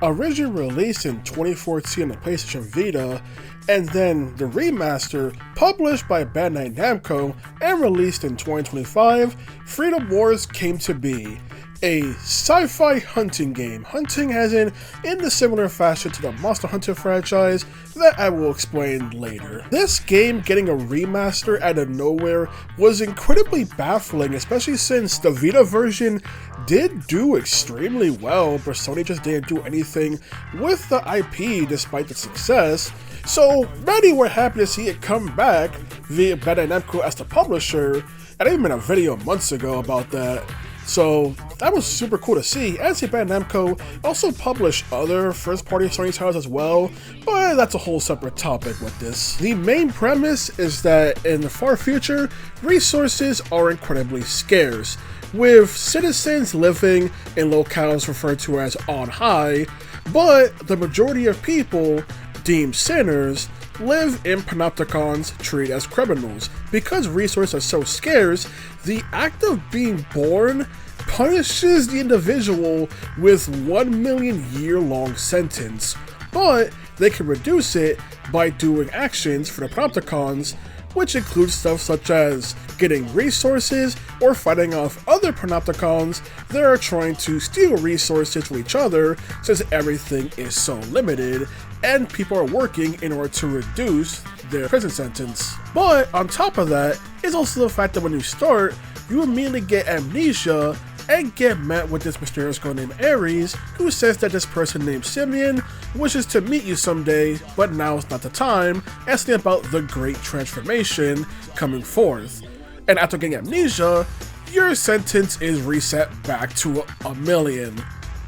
Originally released in 2014 on the PlayStation Vita, and then the remaster, published by Bandai Namco and released in 2025, Freedom Wars came to be. A sci-fi hunting game, hunting as in the similar fashion to the Monster Hunter franchise that I will explain later. This game getting a remaster out of nowhere was incredibly baffling, especially since the Vita version did do extremely well, but Sony just didn't do anything with the IP despite the success. So many were happy to see it come back via Bandai Namco as the publisher, and I even made a video months ago about that. So that was super cool to see. And Bandai Namco also published other first-party Sony titles as well, but that's a whole separate topic with this. The main premise is that in the far future, resources are incredibly scarce, with citizens living in locales referred to as on high, but the majority of people, deemed sinners, live in Panopticons treated as criminals. Because resources are so scarce, the act of being born punishes the individual with 1 million year-long sentence, but they can reduce it by doing actions for the Panopticons, which includes stuff such as getting resources or fighting off other Panopticons that are trying to steal resources from each other, since everything is so limited and people are working in order to reduce their prison sentence. But on top of that is also the fact that when you start, you immediately get amnesia and get met with this mysterious girl named Ares, who says that this person named Simeon wishes to meet you someday, but now is not the time, asking about the Great Transformation coming forth. And after getting amnesia, your sentence is reset back to 1 million.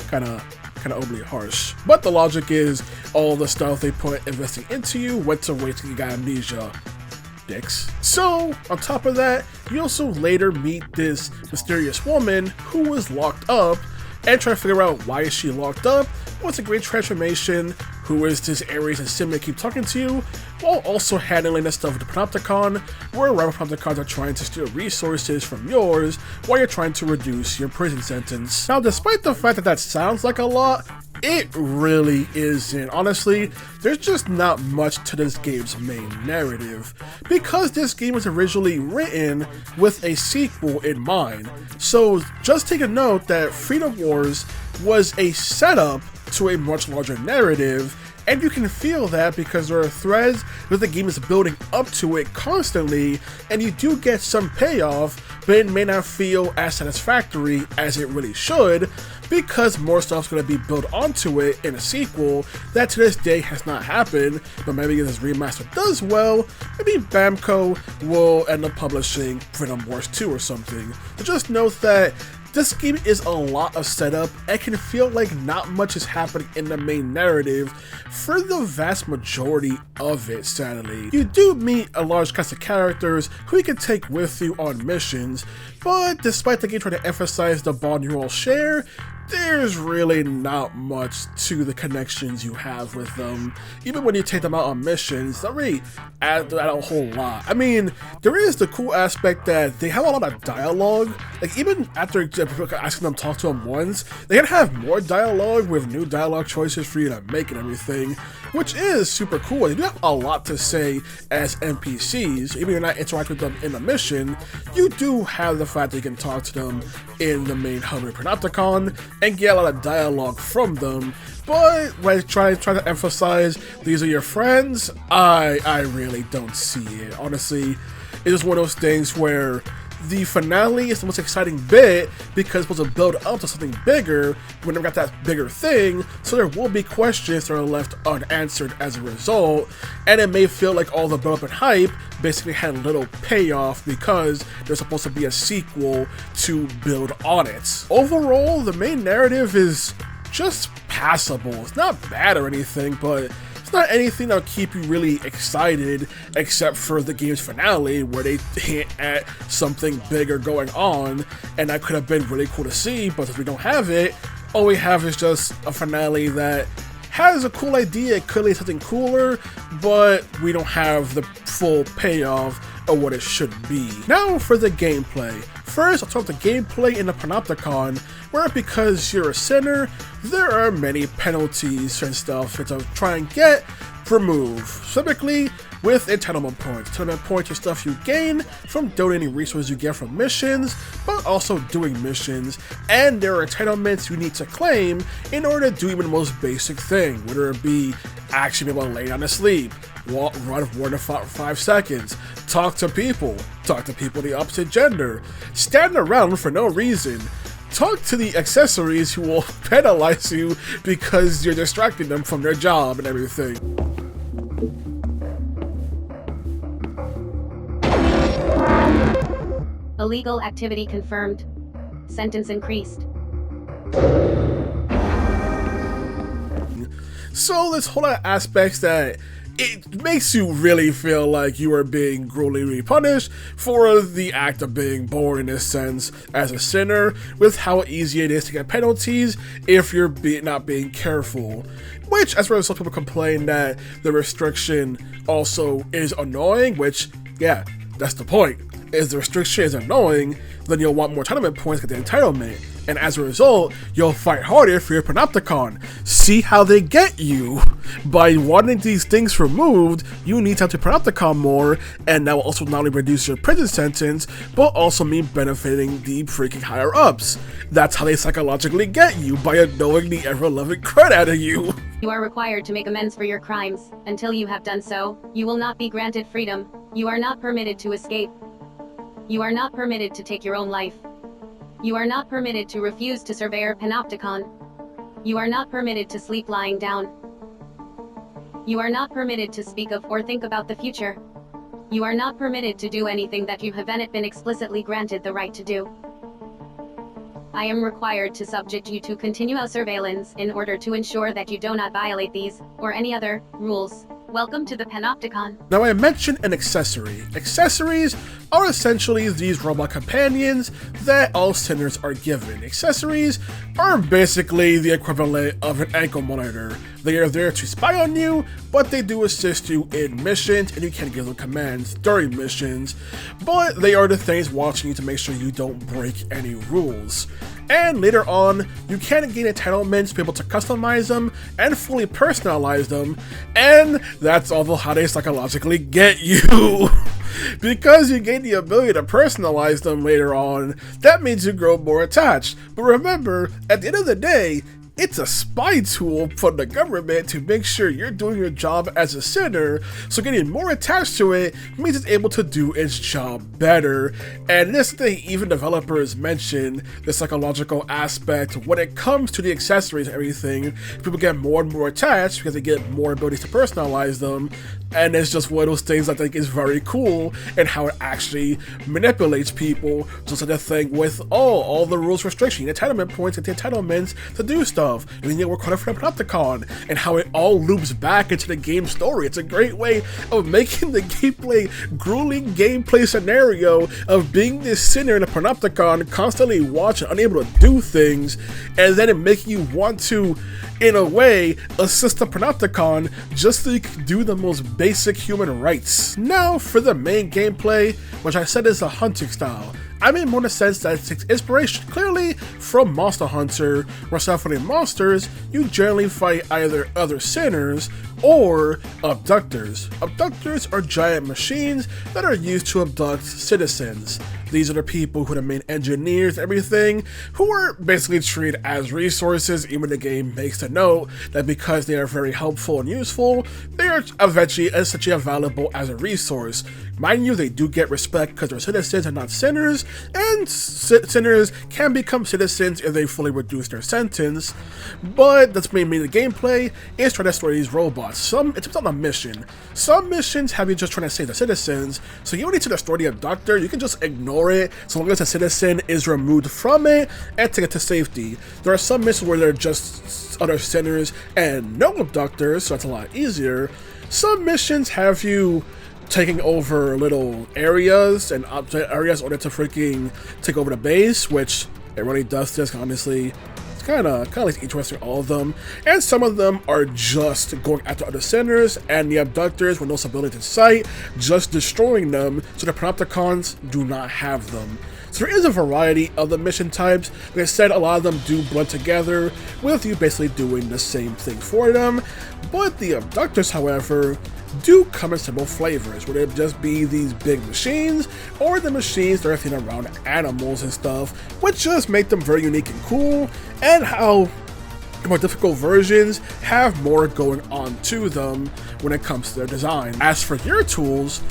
Kinda overly harsh. But the logic is, all the stuff they put investing into you went to waste because you got amnesia. Dicks. So, on top of that, you also later meet this mysterious woman who was locked up and try to figure out why is she locked up, what's a Great Transformation, who is this Ares and Simeon keep talking to you, while also handling the stuff with the Panopticon, where rival Panopticons are trying to steal resources from yours while you're trying to reduce your prison sentence. Now, despite the fact that that sounds like a lot, it really isn't. Honestly, there's just not much to this game's main narrative, because this game was originally written with a sequel in mind. So just take a note that Freedom Wars was a setup to a much larger narrative, and you can feel that because there are threads that the game is building up to it constantly, and you do get some payoff, but it may not feel as satisfactory as it really should, because more stuff's going to be built onto it in a sequel that to this day has not happened. But maybe if this remaster does well, maybe Namco will end up publishing Freedom Wars 2 or something. But just note that this game is a lot of setup and can feel like not much is happening in the main narrative for the vast majority of it, sadly. You do meet a large cast of characters who you can take with you on missions, but despite the game trying to emphasize the bond you all share, there's really not much to the connections you have with them. Even when you take them out on missions, that really add a whole lot. I mean, there is the cool aspect that they have a lot of dialogue. Like, even after asking them to talk to them once, they can have more dialogue with new dialogue choices for you to make and everything, which is super cool. They do have a lot to say as NPCs. Even if you're not interacting with them in the mission, you do have the fact that you can talk to them in the main hub of Panopticon and get a lot of dialogue from them. But when I try to emphasize these are your friends, I really don't see it. Honestly, it's just one of those things where the finale is the most exciting bit because it's supposed to build up to something bigger. We never got that bigger thing, so there will be questions that are left unanswered as a result, and it may feel like all the build-up and hype basically had little payoff because there's supposed to be a sequel to build on it. Overall, the main narrative is just passable. It's not bad or anything, but it's not anything that'll keep you really excited except for the game's finale where they hint at something bigger going on, and that could have been really cool to see, but since we don't have it, all we have is just a finale that has a cool idea, it could lead something cooler, but we don't have the full payoff of what it should be. Now for the gameplay. First, I'll talk about the gameplay in the Panopticon, where because you're a sinner, there are many penalties and stuff to try and get removed. Specifically, with entitlement points. Entitlement points are stuff you gain from donating resources you get from missions, but also doing missions, and there are entitlements you need to claim in order to do even the most basic thing, whether it be actually be able to lay down to sleep, run for more than 5 seconds, talk to people of the opposite gender, stand around for no reason, talk to the accessories who will penalize you because you're distracting them from their job and everything. Illegal activity confirmed. Sentence increased. So there's a whole lot of aspects that it makes you really feel like you are being gruelingly punished for the act of being born, in a sense, as a sinner, with how easy it is to get penalties if you're not being careful. Which, as well as some people complain that the restriction also is annoying, which, yeah, that's the point. If the restriction is annoying, then you'll want more entitlement points to get the entitlement, and as a result, you'll fight harder for your Panopticon. See how they get you? By wanting these things removed, you need to have to Panopticon more, and that will also not only reduce your prison sentence, but also mean benefiting the freaking higher ups. That's how they psychologically get you, by annoying the ever-loving crud out of you. You are required to make amends for your crimes. Until you have done so, you will not be granted freedom. You are not permitted to escape. You are not permitted to take your own life. You are not permitted to refuse to surveyor Panopticon. You are not permitted to sleep lying down. You are not permitted to speak of or think about the future. You are not permitted to do anything that you haven't been explicitly granted the right to do. I am required to subject you to continuous surveillance in order to ensure that you do not violate these, or any other, rules. Welcome to the Panopticon. Now I mentioned an accessory. Accessories are essentially these robot companions that all sinners are given. Accessories are basically the equivalent of an ankle monitor. They are there to spy on you, but they do assist you in missions, and you can give them commands during missions, but they are the things watching you to make sure you don't break any rules. And later on, you can gain entitlements to be able to customize them and fully personalize them, and that's also how they psychologically get you. Because you gain the ability to personalize them later on, that means you grow more attached. But remember, at the end of the day, it's a spy tool from the government to make sure you're doing your job as a sinner, so getting more attached to it means it's able to do its job better. And this thing, even developers mention the psychological aspect when it comes to the accessories and everything. People get more and more attached because they get more abilities to personalize them, and it's just one of those things I think is very cool, and how it actually manipulates people. Just like the thing with all the rules restriction, entitlement points and the entitlements to do stuff. And then you work harder for the Panopticon, and how it all loops back into the game story. It's a great way of making the gameplay, grueling gameplay scenario of being this sinner in a Panopticon, constantly watching, unable to do things, and then it making you want to, in a way, assist the Panopticon just so you can do the most basic human rights. Now for the main gameplay, which I said is a hunting style. I mean more in the sense that it takes inspiration clearly from Monster Hunter, where instead of fighting monsters, you generally fight either other sinners or abductors. Abductors are giant machines that are used to abduct citizens. These are the people who are the main engineers and everything, who are basically treated as resources. Even the game makes the note that because they are very helpful and useful, they are eventually essentially available as a resource. Mind you, they do get respect because they're citizens and not sinners, and sinners can become citizens if they fully reduce their sentence, but that's mainly the gameplay is trying to destroy these robots. It's not a mission. Some missions have you just trying to save the citizens, so you don't need to destroy the abductor. You can just ignore it so long as a citizen is removed from it and take it to safety. There are some missions where they're just other sinners and no abductors, so that's a lot easier. Some missions have you taking over little areas and areas in order to freaking take over the base, which it really does this, honestly. It's kind of like interesting, all of them, and some of them are just going after other sinners and the abductors with no stability in sight, just destroying them so the Panopticons do not have them. So there is a variety of the mission types. Like I said, a lot of them do blend together with you basically doing the same thing for them. But the Abductors, however, do come in several flavors, whether it just be these big machines or the machines that are themed around animals and stuff, which just make them very unique and cool, and how the more difficult versions have more going on to them when it comes to their design. As for your tools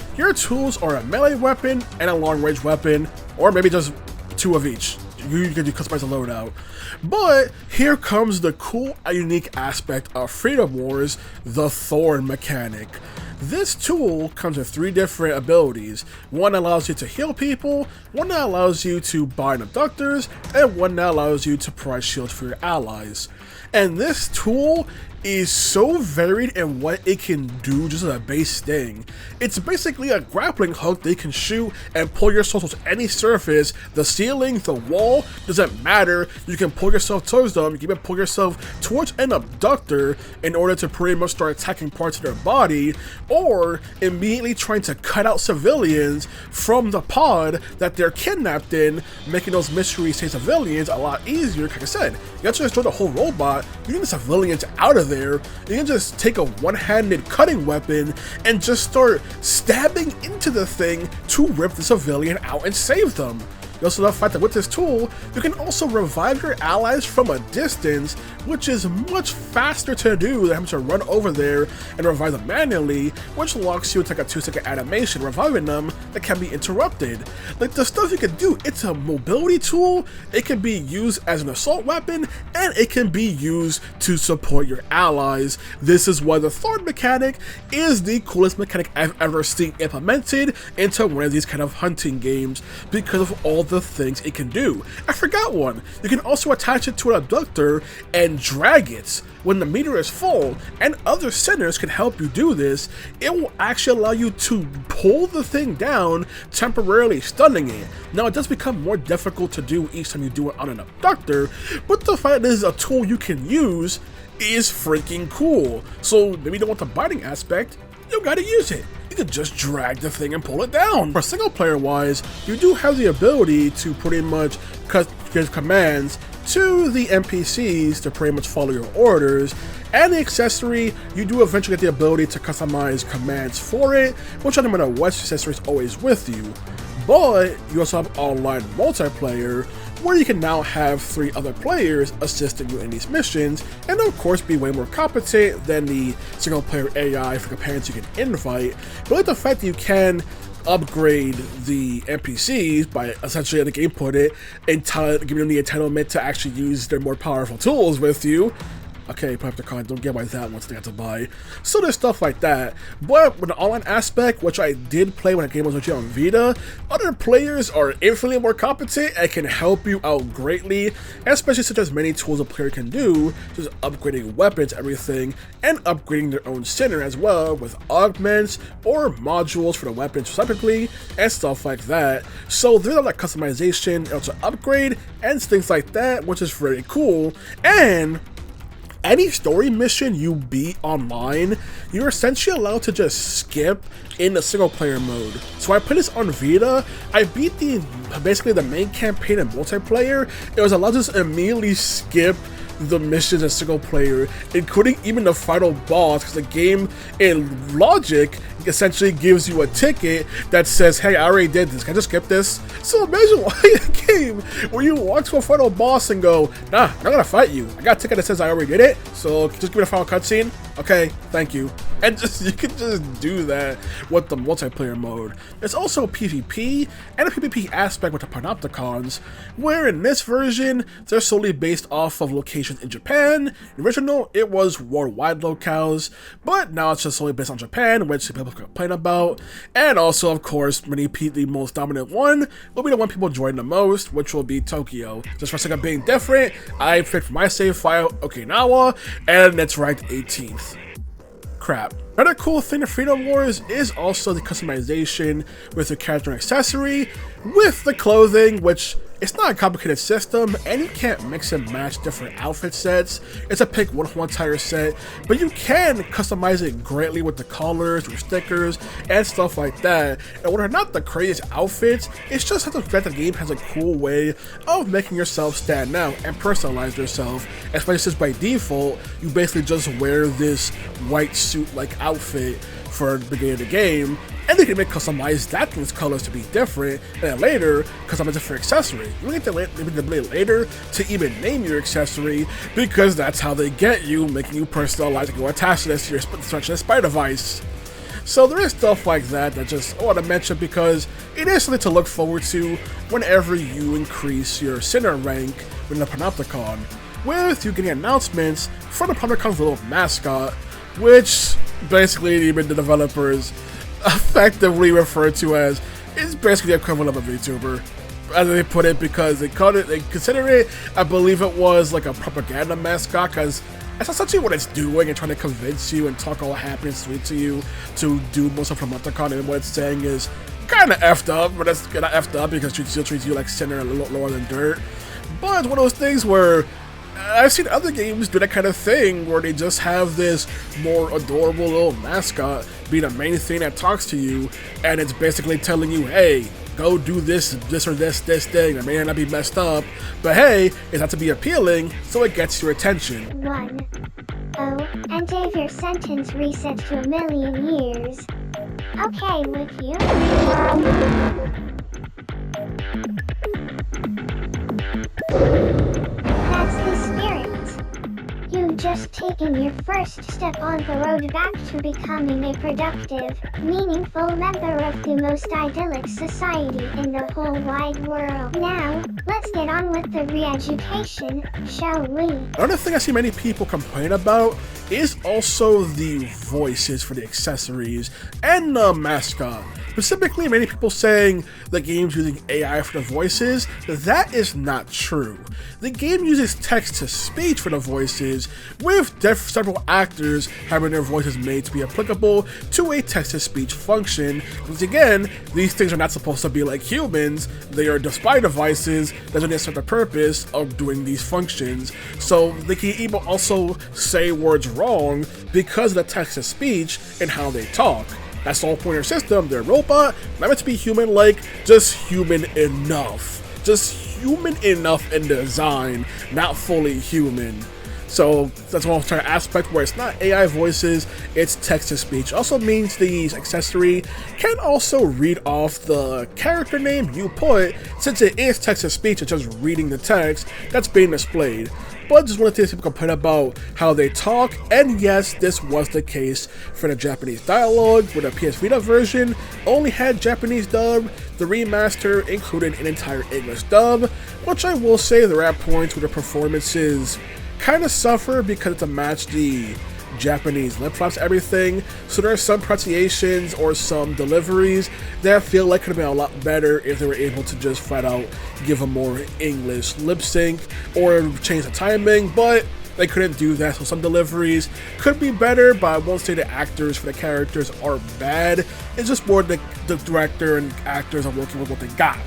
are a melee weapon and a long-range weapon, or maybe just 2 of each. You can customize the loadout. But here comes the cool and unique aspect of Freedom Wars, the Thorn mechanic. This tool comes with 3 different abilities. One allows you to heal people, one that allows you to bind abductors, and one that allows you to provide shields for your allies. And this tool is so varied in what it can do just as a base thing. It's basically a grappling hook that you can shoot and pull yourself towards any surface. The ceiling, the wall, doesn't matter. You can pull yourself towards them. You can even pull yourself towards an abductor in order to pretty much start attacking parts of their body, or immediately trying to cut out civilians from the pod that they're kidnapped in, making those mystery state civilians a lot easier. Like I said, you have to destroy the whole robot. You need the civilians out of there. You can just take a one-handed cutting weapon and just start stabbing into the thing to rip the civilian out and save them. You also have the fact that with this tool, you can also revive your allies from a distance, which is much faster to do than having to run over there and revive them manually, which locks you into like a 2-second animation reviving them that can be interrupted. Like the stuff you can do, it's a mobility tool, it can be used as an assault weapon, and it can be used to support your allies. This is why the Thorn mechanic is the coolest mechanic I've ever seen implemented into one of these kind of hunting games, because of all the things it can do. I forgot one. You can also attach it to an abductor and drag it when the meter is full, and other centers can help you do this. It will actually allow you to pull the thing down, temporarily stunning it. Now it does become more difficult to do each time you do it on an abductor, but the fact that this is a tool you can use is freaking cool. So maybe you don't want the biting aspect, you gotta use it. You can just drag the thing and pull it down. For single player wise, you do have the ability to pretty much give commands to the NPCs to pretty much follow your orders, and the accessory, you do eventually get the ability to customize commands for it, which no matter what, accessory is always with you. But you also have online multiplayer, where you can now have 3 other players assisting you in these missions, and of course be way more competent than the single player AI for companions you can invite. But like the fact that you can upgrade the NPCs by essentially, the game put it, giving them the entitlement to actually use their more powerful tools with you. Okay, Panopticon, don't get why that one's they have to buy. So there's stuff like that. But with the online aspect, which I did play when the game was actually on Vita, other players are infinitely more competent and can help you out greatly, especially such as many tools a player can do, just upgrading weapons, everything, and upgrading their own center as well with augments or modules for the weapons specifically, and stuff like that. So there's a lot of customization and also upgrade and things like that, which is very cool. And any story mission you beat online, you're essentially allowed to just skip in the single player mode. So I put this on Vita, I beat basically the main campaign and multiplayer. It was allowed to just immediately skip the missions in single player, including even the final boss, because the game in logic essentially gives you a ticket that says, hey, I already did this, can I just skip this? So imagine playing a game where you walk to a final boss and go, nah, I'm not gonna fight you, I got a ticket that says I already did it, so just give me the final cutscene. Okay, thank you. And just you can just do that with the multiplayer mode. There's also PvP and a PvP aspect with the Panopticons, where in this version they're solely based off of locations in Japan. In the original, it was worldwide locales, but now it's just solely based on Japan, which people complain about. And also, of course, the most dominant one will be the one people join the most, which will be Tokyo. Just for the sake of being different, I picked my save file Okinawa, and it's ranked 18th. Crap. Another cool thing of Freedom Wars is also the customization with your character and accessory, with the clothing, which It's not a complicated system, and you can't mix and match different outfit sets. It's a pick one whole entire set, but you can customize it greatly with the colors, with stickers, and stuff like that. And what are not the craziest outfits, it's just the fact that the game has a cool way of making yourself stand out and personalize yourself, especially since by default, you basically just wear this white suit-like outfit for the beginning of the game, and they can make customize that thing's colors to be different, and then later customize it for accessory. You get the ability later to even name your accessory, because that's how they get you, making you personalize and go attach this to your spy device. So there is stuff like that just I want to mention because it is something to look forward to whenever you increase your Sinner rank within the Panopticon, with you getting announcements from the Panopticon's little mascot, which basically even the developers effectively refer to as it's basically the equivalent of a VTuber, as they put it, because they consider it, I believe it was like a propaganda mascot, because that's essentially what it's doing and trying to convince you and talk all happy and sweet to you to do most of Panopticon, and what it's saying is kind of effed up, but that's kind of effed up because it still treats you like sinner a little lower than dirt. But it's one of those things where I've seen other games do that kind of thing where they just have this more adorable little mascot be the main thing that talks to you, and it's basically telling you, hey, go do this or this thing. It may not be messed up, but hey, it's not to be appealing, so it gets your attention. 1. Oh, and if your sentence resets to 1,000,000 years. Okay with you? That's the spirit. You've just taken your first step on the road back to becoming a productive, meaningful member of the most idyllic society in the whole wide world. Now, let's get on with the re-education, shall we? Another thing I see many people complain about is also the voices for the accessories and the mascot. Specifically, many people saying the game's using AI for the voices. That is not true. The game uses text-to-speech for the voices, with several actors having their voices made to be applicable to a text-to-speech function. Because again, these things are not supposed to be like humans. They are the spy devices that only serve the purpose of doing these functions. So they can even also say words wrong because of the text-to-speech and how they talk. That's the whole point of their system. They're a robot, not meant to be human-like, just human enough. Just human enough in design, not fully human. So that's one entire aspect where it's not AI voices, it's text-to-speech. Also means the accessory can also read off the character name you put, since it is text-to-speech, it's just reading the text that's being displayed. But just wanted to see people complain about how they talk, and yes, this was the case for the Japanese dialogue, where the PS Vita version only had Japanese dub. The remaster included an entire English dub, which I will say there are points where the performances kind of suffer because to match the Japanese lip flaps, everything. So there are some pronunciations or some deliveries that I feel like could have been a lot better if they were able to just flat out give a more English lip sync or change the timing, but they couldn't do that. So some deliveries could be better, but I won't say the actors for the characters are bad. It's just more the director and actors are working with what they got.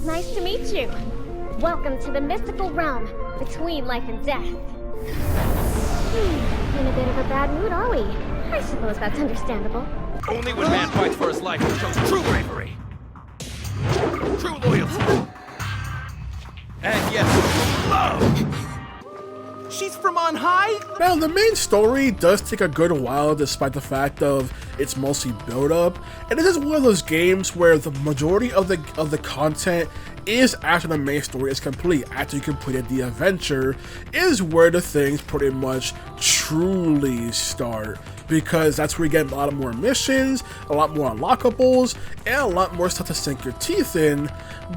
Nice to meet you. Welcome to the mystical realm between life and death. In a bit of a bad mood, are we? I suppose that's understandable. Only when man fights for his life shows true bravery, true loyalty, and yes, love. She's from on high? Now, the main story does take a good while despite the fact of it's mostly build up, and this is one of those games where the majority of the content is after the main story is complete. After you completed the adventure is where the things pretty much truly start, because that's where you get a lot more missions, a lot more unlockables, and a lot more stuff to sink your teeth in.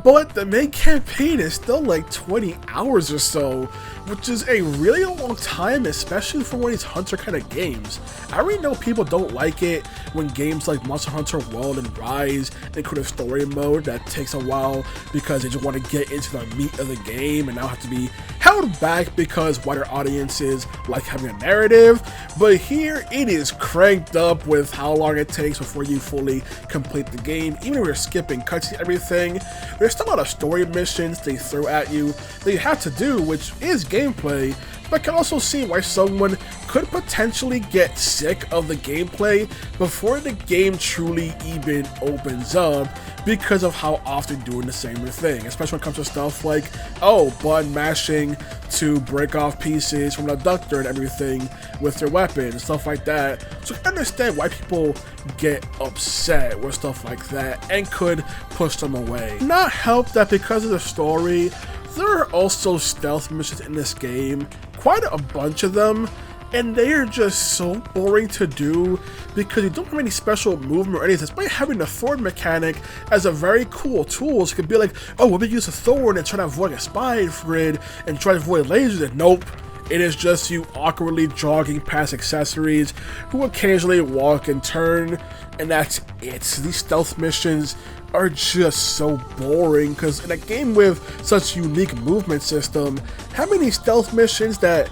But the main campaign is still like 20 hours or so, which is a really long time, especially for one of these Hunter kind of games. I already know people don't like it when games like Monster Hunter World and Rise include a story mode that takes a while because they just want to get into the meat of the game and now have to be held back because wider audiences like having a narrative narrative, but here it is cranked up with how long it takes before you fully complete the game. Even if you're skipping cutscenes and everything, there's still a lot of story missions they throw at you that you have to do, which is gameplay, but I can also see why someone could potentially get sick of the gameplay before the game truly even opens up, because of how often doing the same thing, especially when it comes to stuff like, oh, button mashing to break off pieces from an abductor and everything with their weapon and stuff like that. So I understand why people get upset with stuff like that and could push them away. Not help that because of the story, there are also stealth missions in this game, quite a bunch of them, and they are just so boring to do because you don't have any special movement or anything, despite having the Thorn mechanic as a very cool tool. So it could be like, oh, we'll use a Thorn and try to avoid a spy grid and try to avoid lasers. And nope, it is just you awkwardly jogging past accessories who occasionally walk and turn, and that's it. These stealth missions are just so boring because in a game with such unique movement system, having these stealth missions that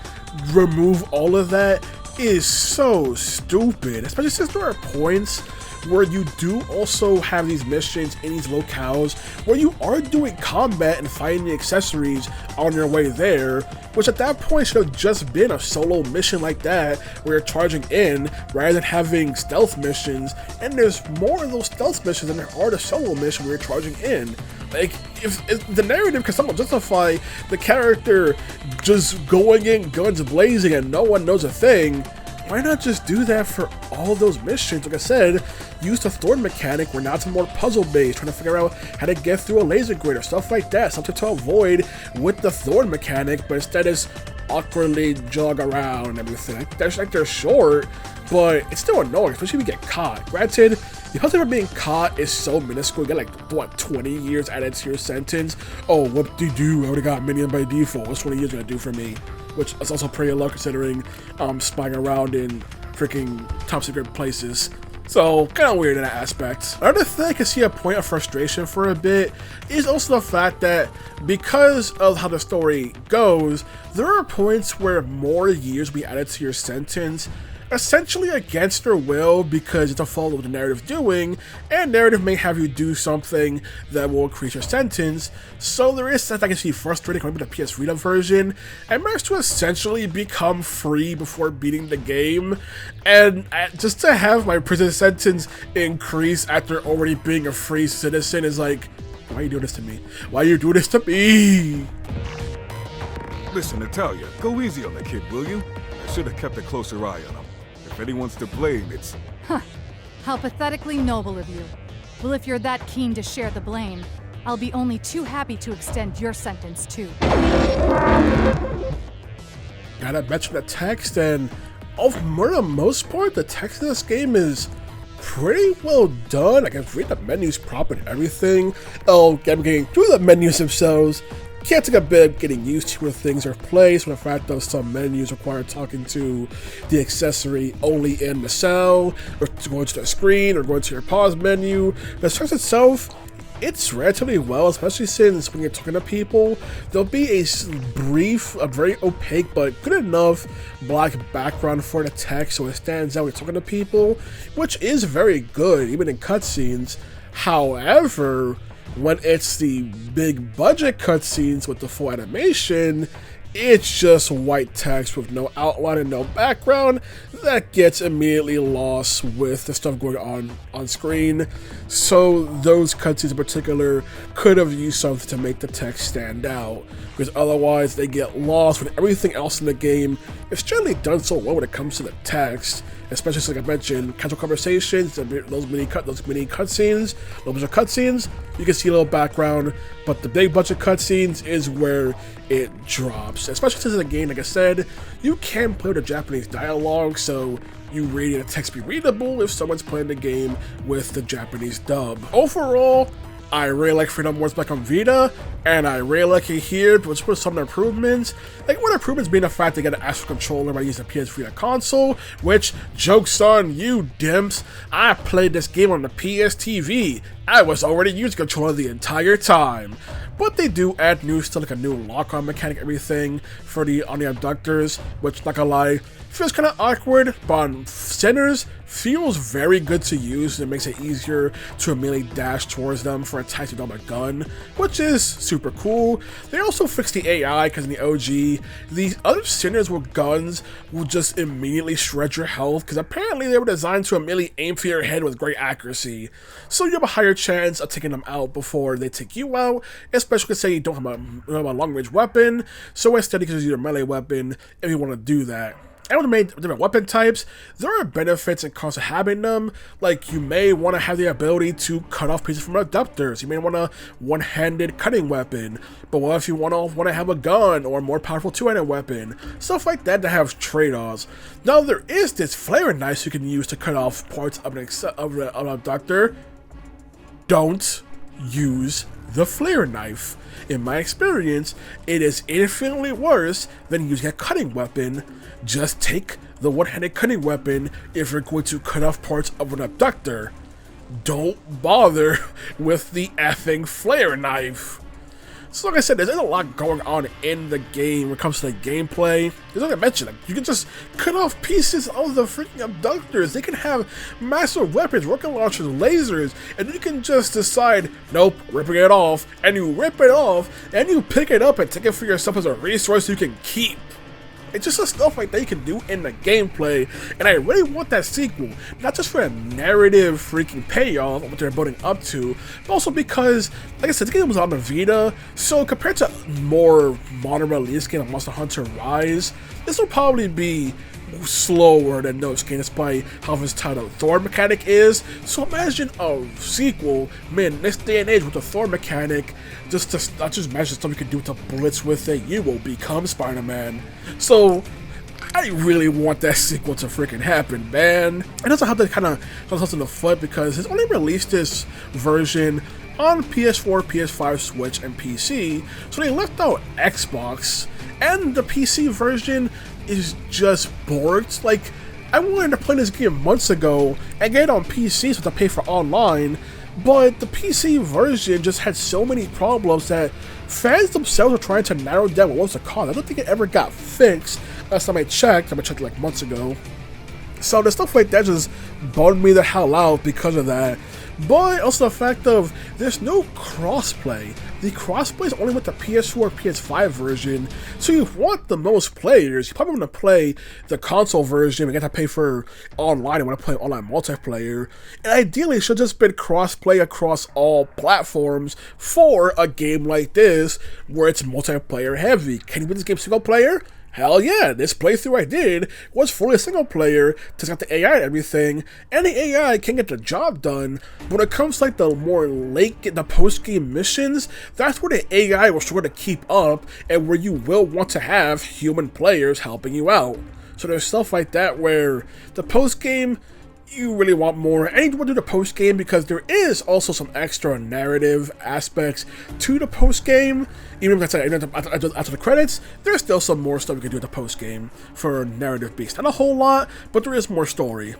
remove all of that is so stupid, especially since there are points where you do also have these missions in these locales where you are doing combat and fighting the accessories on your way there, which at that point should have just been a solo mission like that where you're charging in rather than having stealth missions. And there's more of those stealth missions than there are the solo mission where you're charging in. Like, if the narrative can somehow justify the character just going in guns blazing and no one knows a thing, why not just do that for all those missions? Like I said, use the Thorn mechanic where now it's more puzzle based, trying to figure out how to get through a laser grid or stuff like that, something to avoid with the Thorn mechanic, but instead is awkwardly jog around and everything. They're short, but it's still annoying, especially if you get caught. Granted, the odds of being caught is so minuscule. You get like, what, 20 years added to your sentence? Oh, what do you do? I already got minion by default. What's 20 years gonna do for me? Which is also pretty low considering spying around in freaking top secret places. So, kind of weird in that aspect. Another thing I can see a point of frustration for a bit is also the fact that because of how the story goes, there are points where more years will be added to your sentence, essentially against your will because it's a follow what the narrative is doing, and narrative may have you do something that will increase your sentence. So there is that I can see frustrating when I put the PS Vita version. I managed to essentially become free before beating the game, and just to have my prison sentence increase after already being a free citizen is like, why are you doing this to me? Why are you doing this to me? Listen, Natalia, go easy on the kid, will you? I should have kept a closer eye on him. If anyone's to blame, it's... Huh. How pathetically noble of you. Well, if you're that keen to share the blame, I'll be only too happy to extend your sentence too. Gotta mention the text, and for the most part, the text of this game is pretty well done. I can read the menus proper and everything. Oh, I'm getting through the menus themselves. Can't take a bit getting used to where things are placed, when the fact that some menus require talking to the accessory only in the cell, or going to the screen, or going to your pause menu. The text itself, it's relatively well, especially since when you're talking to people, there'll be a brief, a very opaque but good enough black background for the text so it stands out when you're talking to people, which is very good, even in cutscenes. However, when it's the big budget cutscenes with the full animation, it's just white text with no outline and no background that gets immediately lost with the stuff going on screen. So those cutscenes in particular could have used something to make the text stand out, because otherwise they get lost with everything else in the game. It's generally done so well when it comes to the text, especially like I mentioned, casual conversations, those mini cutscenes, those are cutscenes. You can see a little background, but the big budget cutscenes is where it drops. Especially since in the game, like I said, you can play with the Japanese dialogue, so you really need the text be readable if someone's playing the game with the Japanese dub. Overall, I really like Freedom Wars back on Vita, and I really like it here, which was some improvements. Like, one improvements being the fact they get an actual controller by using the PS Vita console, which, joke's on you, DIMPs. I played this game on the PS TV. I was already using controller the entire time. But they do add new stuff, like a new lock-on mechanic, everything, for on the abductors, which, not gonna lie, feels kind of awkward, but on centers, feels very good to use, and it makes it easier to immediately dash towards them for attacks with a gun, which is super cool. They also fixed the AI, because in the OG, these other centers with guns will just immediately shred your health, because apparently they were designed to immediately aim for your head with great accuracy, so you have a higher chance of taking them out before they take you out, especially because say you don't have a long-range weapon, so instead you can use your melee weapon if you want to do that. And with the different weapon types, there are benefits and costs of having them. Like, you may want to have the ability to cut off pieces from abductors. You may want a one-handed cutting weapon. But what if you want to have a gun or a more powerful two-handed weapon? Stuff like that have trade-offs. Now, there is this flare knife you can use to cut off parts of an abductor. Don't use the flare knife. In my experience, it is infinitely worse than using a cutting weapon. Just take the one-handed cutting weapon if you're going to cut off parts of an abductor. Don't bother with the effing flare knife. So like I said, there's a lot going on in the game when it comes to the gameplay. There's like I mentioned, you can just cut off pieces of the freaking abductors. They can have massive weapons, rocket launchers, lasers, and you can just decide, nope, ripping it off, and you rip it off, and you pick it up and take it for yourself as a resource you can keep. It's just the stuff like that you can do in the gameplay, and I really want that sequel, not just for a narrative freaking payoff of what they're building up to, but also because, like I said, the game was on the Vita, so compared to more modern release game like Monster Hunter Rise, this will probably be slower than those games despite how versatile the Thorn mechanic is. So imagine a sequel, man, this day and age with the Thorn mechanic, just imagine stuff you can do with the bullets with it, you will become Spider-Man. So I really want that sequel to freaking happen, man. And that's how they kind of something in the foot because it's only released this version on PS4, PS5, Switch, and PC, so they left out Xbox, and the PC version is just borked. Like, I wanted to play this game months ago and get it on PC so to pay for online, but the PC version just had so many problems that fans themselves are trying to narrow down what was the cause. I don't think it ever got fixed last time I checked. I checked like months ago. So the stuff like that just bummed me the hell out because of that. But also the fact of there's no crossplay. The crossplay is only with the PS4, PS5 version. So you want the most players. You probably want to play the console version. You get to pay for online. You want to play online multiplayer. And ideally, it should just been crossplay across all platforms for a game like this, where it's multiplayer heavy. Can you win this game single player? Hell yeah, this playthrough I did was fully single player, testing out the AI and everything, and the AI can get the job done, but when it comes to like the more the post-game missions, that's where the AI will struggle to keep up, and where you will want to have human players helping you out. So there's stuff like that where the post-game, you really want more, and you want to do the post-game because there is also some extra narrative aspects to the post-game. Even if after the credits, there's still some more stuff you can do at the post-game for narrative based. Not a whole lot, but there is more story.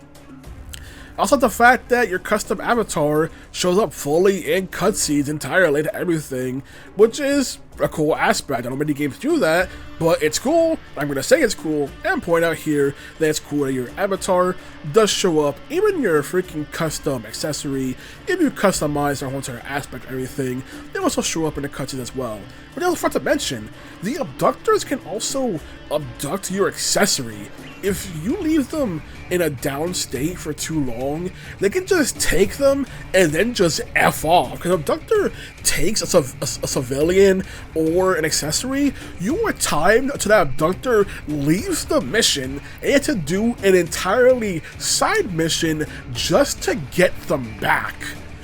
Also, the fact that your custom avatar shows up fully in cutscenes entirely to everything, which is a cool aspect. I don't know many games do that, but it's cool. I'm going to say it's cool and point out here that it's cool that your avatar does show up, even your freaking custom accessory. If you customize the whole entire aspect of everything, they also show up in the cutscenes as well. But I also forgot to mention, the abductors can also abduct your accessory. If you leave them in a down state for too long, they can just take them and then just F off. Because Abductor takes a civilian or an accessory, you are timed until that Abductor leaves the mission and you have to do an entirely side mission just to get them back.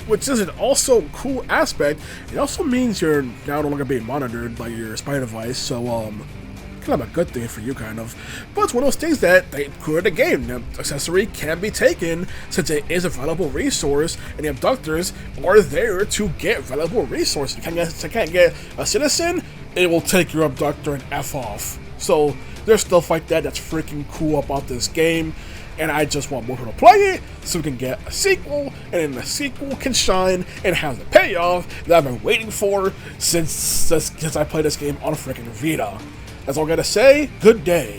Which is an also cool aspect. It also means you're now no longer being monitored by your spy device, so kind of a good thing for you, kind of. But it's one of those things that they included the game. The accessory can be taken since it is a valuable resource, and the abductors are there to get valuable resources. You can't get a citizen, it will take your abductor and F off. So there's stuff like that that's freaking cool about this game, and I just want more people to play it so we can get a sequel, and then the sequel can shine and have the payoff that I've been waiting for since I played this game on a freaking Vita. That's all I gotta say. Good day.